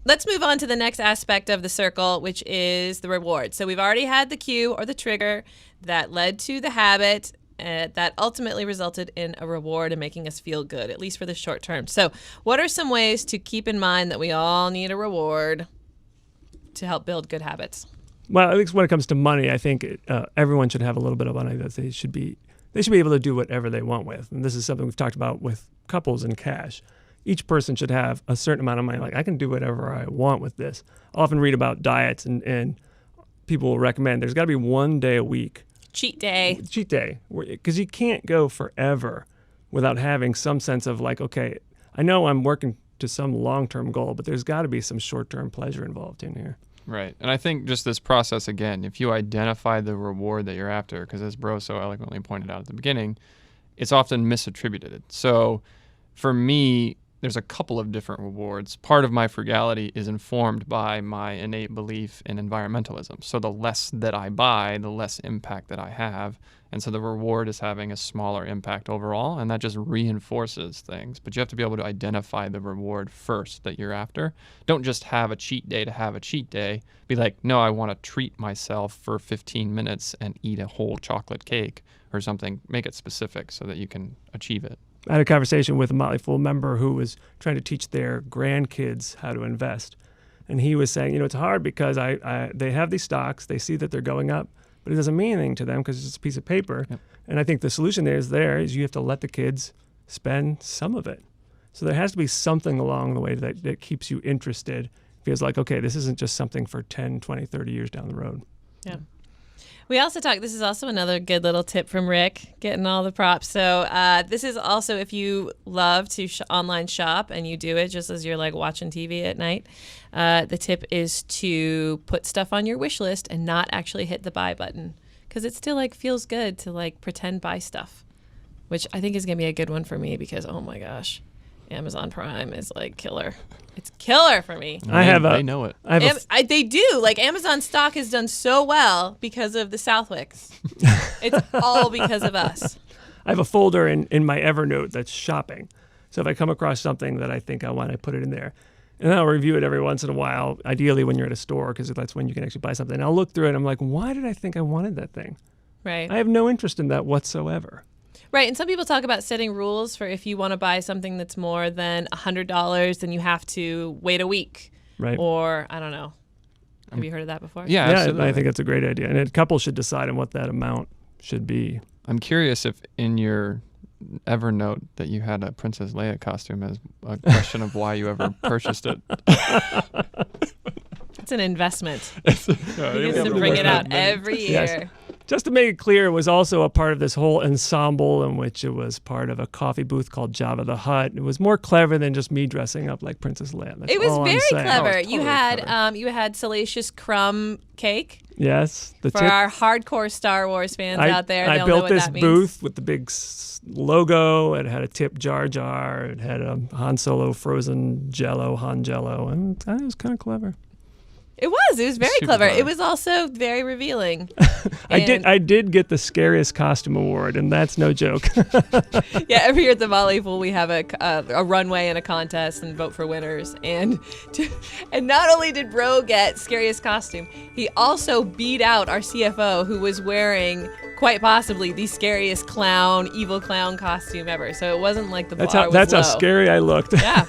let's move on to the next aspect of the circle, which is the reward. So we've already had the cue or the trigger that led to the habit that ultimately resulted in a reward and making us feel good, at least for the short term. So what are some ways to keep in mind that we all need a reward to help build good habits? Well, at least when it comes to money, I think everyone should have a little bit of money that they should be able to do whatever they want with. And this is something we've talked about with couples and cash. Each person should have a certain amount of money. Like, I can do whatever I want with this. I often read about diets, and people will recommend there's got to be one day a week. Cheat day. Because you can't go forever without having some sense of like, okay, I know I'm working to some long-term goal, but there's got to be some short-term pleasure involved in here. Right. And I think just this process, again, if you identify the reward that you're after, because as Bro so eloquently pointed out at the beginning, it's often misattributed. So for me, there's a couple of different rewards. Part of my frugality is informed by my innate belief in environmentalism. So the less that I buy, the less impact that I have. And so the reward is having a smaller impact overall, and that just reinforces things. But you have to be able to identify the reward first that you're after. Don't just have a cheat day to have a cheat day. Be like, no, I want to treat myself for 15 minutes and eat a whole chocolate cake or something. Make it specific so that you can achieve it. I had a conversation with a Motley member who was trying to teach their grandkids how to invest. And he was saying, it's hard because they have these stocks, they see that they're going up, but it doesn't mean anything to them because it's just a piece of paper. Yep. And I think the solution is you have to let the kids spend some of it. So there has to be something along the way that keeps you interested. Feels like, okay, this isn't just something for 10, 20, 30 years down the road. Yeah. We also talked, this is also another good little tip from Rick, getting all the props. So this is also if you love to online shop and you do it just as you're like watching TV at night, the tip is to put stuff on your wish list and not actually hit the buy button because it still like feels good to like pretend buy stuff, which I think is going to be a good one for me because, oh my gosh, Amazon Prime is like killer. It's killer for me. They know it. They do. Like Amazon stock has done so well because of the Southwicks. It's all because of us. I have a folder in my Evernote that's shopping. So if I come across something that I think I want, I put it in there. And then I'll review it every once in a while, ideally when you're at a store, because that's when you can actually buy something. And I'll look through it and I'm like, why did I think I wanted that thing? Right. I have no interest in that whatsoever. Right, and some people talk about setting rules for if you want to buy something that's more than $100, then you have to wait a week. Right. Or, I don't know. Have you heard of that before? Yeah, absolutely. I think it's a great idea. And a couple should decide on what that amount should be. I'm curious if in your Evernote that you had a Princess Leia costume as a question of why you ever purchased it. It's an investment. He gets to bring it out every year. Yes. Just to make it clear, it was also a part of this whole ensemble in which it was part of a coffee booth called Jabba the Hutt. It was more clever than just me dressing up like Princess Leia. That's it was all very I'm saying. clever. Oh, totally You had Salacious Crumb cake. Yes. For our hardcore Star Wars fans out there, they'll know what that means. I built this booth with the big logo. It had a tip Jar Jar. It had a Han Solo frozen Jello, Han Jello. And it was kind of clever. It was very clever. clever. It was also very revealing. I did get the scariest costume award, and that's no joke. Yeah, every year at the Motley Pool, we have a runway and a contest and vote for winners. And not only did Bro get scariest costume, he also beat out our CFO, who was wearing quite possibly the scariest evil clown costume ever. So it wasn't like the bar was low. That's how scary I looked. Yeah.